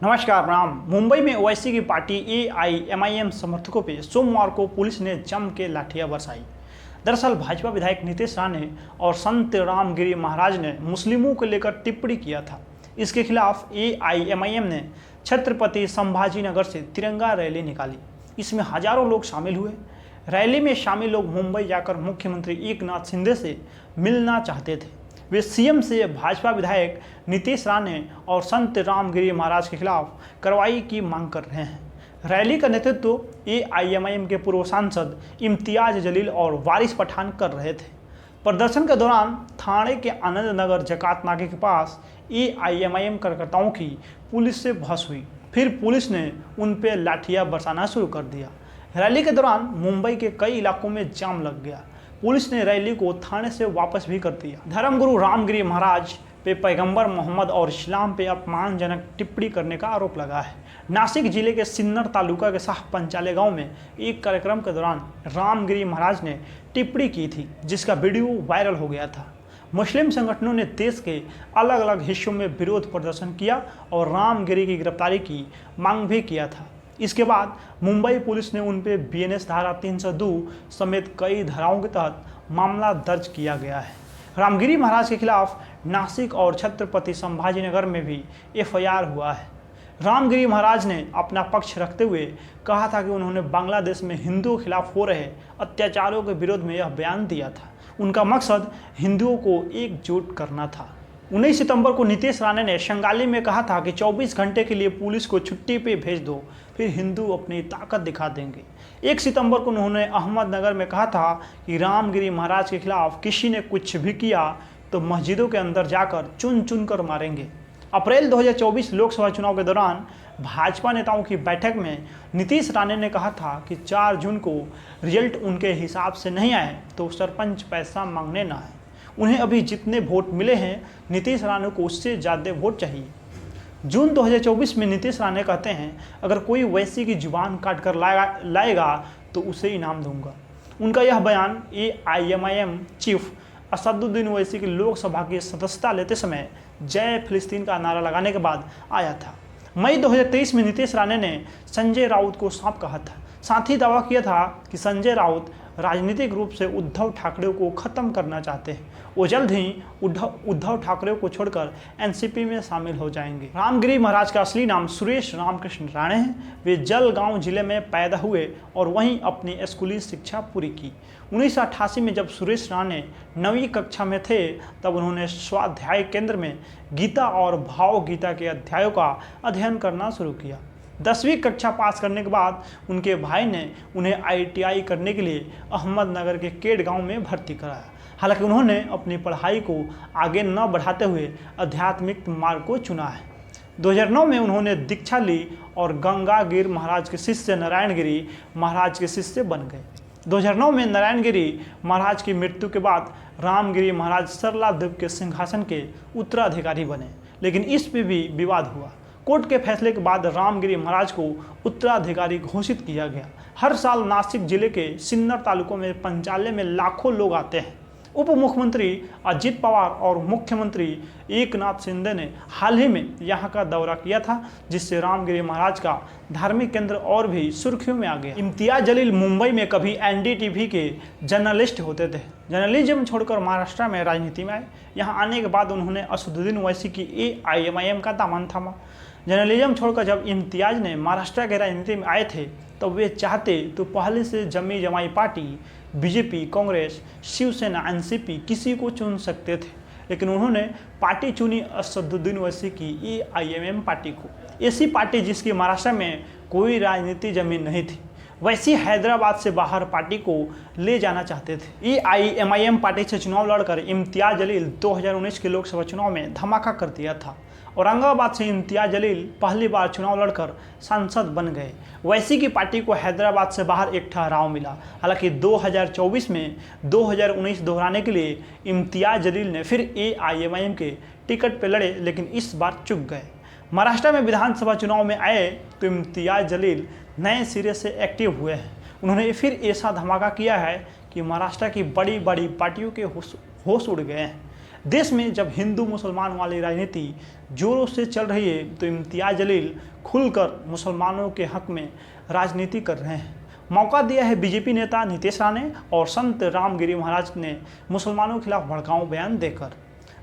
नमस्कार प्रणाम। मुंबई में ओवैसी की पार्टी एआईएमआईएम समर्थकों पे सोमवार को पुलिस ने जम के लाठियां बरसाई। दरअसल भाजपा विधायक नितेश राणे और संत रामगिरी महाराज ने मुस्लिमों को लेकर टिप्पणी किया था। इसके खिलाफ एआईएमआईएम ने छत्रपति संभाजी नगर से तिरंगा रैली निकाली। इसमें हजारों लोग शामिल हुए। रैली में शामिल लोग मुंबई जाकर मुख्यमंत्री एकनाथ शिंदे से मिलना चाहते थे। वे सीएम से भाजपा विधायक नितेश राणे और संत रामगिरी महाराज के खिलाफ कार्रवाई की मांग कर रहे हैं। रैली का नेतृत्व एआईएमआईएम के पूर्व सांसद इम्तियाज जलील और वारिस पठान कर रहे थे। प्रदर्शन के दौरान थाने के आनंद नगर जकात नाके के पास एआईएमआईएम कार्यकर्ताओं की पुलिस से बहस हुई। फिर पुलिस ने उन पर लाठियां बरसाना शुरू कर दिया। रैली के दौरान मुंबई के कई इलाकों में जाम लग गया। पुलिस ने रैली को थाने से वापस भी कर दिया। धर्मगुरु रामगिरी महाराज पे पैगंबर मोहम्मद और इस्लाम पे अपमानजनक टिप्पणी करने का आरोप लगा है। नासिक जिले के सिन्नर तालुका के शाह पंचाले गांव में एक कार्यक्रम के दौरान रामगिरी महाराज ने टिप्पणी की थी, जिसका वीडियो वायरल हो गया था। मुस्लिम संगठनों ने देश के अलग अलग हिस्सों में विरोध प्रदर्शन किया और रामगिरी की गिरफ्तारी की मांग भी किया था। इसके बाद मुंबई पुलिस ने उन पर बीएनएस धारा 302 समेत कई धाराओं के तहत मामला दर्ज किया गया है। रामगिरी महाराज के खिलाफ नासिक और छत्रपति संभाजीनगर में भी एफआईआर हुआ है। रामगिरी महाराज ने अपना पक्ष रखते हुए कहा था कि उन्होंने बांग्लादेश में हिंदुओं के खिलाफ हो रहे अत्याचारों के विरोध में यह बयान दिया था। उनका मकसद हिंदुओं को एकजुट करना था। 19 सितंबर को नितेश राणे ने शंगाली में कहा था कि 24 घंटे के लिए पुलिस को छुट्टी पे भेज दो, फिर हिंदू अपनी ताकत दिखा देंगे। 1 सितंबर को उन्होंने अहमदनगर में कहा था कि रामगिरी महाराज के खिलाफ किसी ने कुछ भी किया तो मस्जिदों के अंदर जाकर चुन चुन कर मारेंगे। अप्रैल 2024 लोकसभा चुनाव के दौरान भाजपा नेताओं की बैठक में नीतीश राणे ने कहा था कि 4 जून को रिजल्ट उनके हिसाब से नहीं आए तो सरपंच पैसा मांगने ना है। उन्हें अभी जितने वोट मिले हैं नीतीश राणे को उससे ज़्यादा वोट चाहिए। जून 2024 में नीतीश राणे कहते हैं, अगर कोई वैसी की जुबान काट कर लाएगा तो उसे इनाम दूंगा। उनका यह बयान एआईएमआईएम चीफ असदुद्दीन ओवैसी की लोकसभा की सदस्यता लेते समय जय फिलिस्तीन का नारा लगाने के बाद आया था। मई 2023 में नीतीश राणे ने संजय राउत को सांप कहा था। साथ ही दावा किया था कि संजय राउत राजनीतिक रूप से उद्धव ठाकरे को खत्म करना चाहते हैं। वो जल्द ही उद्धव ठाकरे को छोड़कर एनसीपी में शामिल हो जाएंगे। रामगिरी महाराज का असली नाम सुरेश रामकृष्ण राणे है। वे जलगांव जिले में पैदा हुए और वहीं अपनी स्कूली शिक्षा पूरी की। 1988 में जब सुरेश राणे 9वीं कक्षा में थे तब उन्होंने स्वाध्याय केंद्र में गीता और भाव गीता के अध्यायों का अध्ययन करना शुरू किया। 10वीं कक्षा पास करने के बाद उनके भाई ने उन्हें आईटीआई करने के लिए अहमदनगर के केड गांव में भर्ती कराया। हालांकि उन्होंने अपनी पढ़ाई को आगे न बढ़ाते हुए आध्यात्मिक मार्ग को चुना है। 2009 में उन्होंने दीक्षा ली और गंगागिर महाराज के शिष्य नारायणगिरी महाराज के शिष्य बन गए। 2009 में नारायणगिरी महाराज की मृत्यु के बाद रामगिरी महाराज सरला द्वीप के सिंहासन के उत्तराधिकारी बने, लेकिन इस पर भी विवाद हुआ। कोर्ट के फैसले के बाद रामगिरी महाराज को उत्तराधिकारी घोषित किया गया। हर साल नासिक जिले के सिन्नर तालुकों में पंचाले में लाखों लोग आते हैं। उप मुख्यमंत्री अजित पवार और मुख्यमंत्री एकनाथ शिंदे ने हाल ही में यहां का दौरा किया था, जिससे रामगिरी महाराज का धार्मिक केंद्र और भी सुर्खियों में आ गया। इम्तियाज जलील मुंबई में कभी एनडीटीवी के जर्नलिस्ट होते थे। जर्नलिज्म छोड़कर महाराष्ट्र में राजनीति में आए। यहाँ आने के बाद उन्होंने असदुद्दीन ओवैसी की एआईएमआईएम का दामन थामा। जर्नलिज्म छोड़कर जब इम्तियाज ने महाराष्ट्र के राजनीति में आए थे तब वे चाहते तो पहले से जमी जमाई party BJP, Congress, Shiv Sena, NCP किसी को चुन सकते थे, लेकिन उन्होंने पार्टी चुनी असदुद्दीन ओवैसी की एआईएमआईएम पार्टी को। ऐसी पार्टी जिसकी महाराष्ट्र में कोई राजनीति जमीन नहीं थी। वैसी हैदराबाद से बाहर पार्टी को ले जाना चाहते थे। एआईएमआईएम पार्टी से चुनाव लड़कर इम्तियाज जलील 2019 के लोकसभा चुनाव में धमाका कर दिया था। औरंगाबाद से इम्तियाज जलील पहली बार चुनाव लड़कर सांसद बन गए। वैसी की पार्टी को हैदराबाद से बाहर एक ठहराव मिला। हालांकि 2024 में 2019 दोहराने के लिए इम्तियाज जलील ने फिर एआईएमआईएम के टिकट पर लड़े, लेकिन इस बार चूक गए। महाराष्ट्र में विधानसभा चुनाव में आए तो इम्तियाज जलील नए सिरे से एक्टिव हुए हैं। उन्होंने फिर ऐसा धमाका किया है कि महाराष्ट्र की बड़ी बड़ी पार्टियों के होश उड़ गए हैं। देश में जब हिंदू मुसलमान वाली राजनीति जोरों से चल रही है तो इम्तियाज जलील खुलकर मुसलमानों के हक में राजनीति कर रहे हैं। मौका दिया है बीजेपी नेता नीतीश राणे और संत रामगिरी महाराज ने मुसलमानों के खिलाफ भड़काऊ बयान देकर।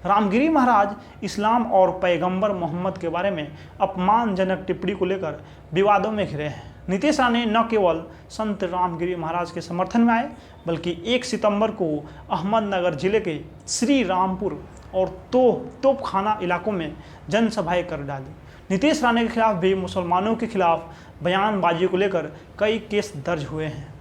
रामगिरी महाराज इस्लाम और पैगंबर मोहम्मद के बारे में अपमानजनक टिप्पणी को लेकर विवादों में घिरे हैं। नीतीश राणे न केवल संत रामगिरी महाराज के समर्थन में आए बल्कि 1 सितंबर को अहमदनगर जिले के श्री रामपुर और तोपखाना इलाकों में जनसभाएं कर डाली। नीतीश राणे के खिलाफ भी मुसलमानों के खिलाफ बयानबाजी को लेकर कई केस दर्ज हुए हैं।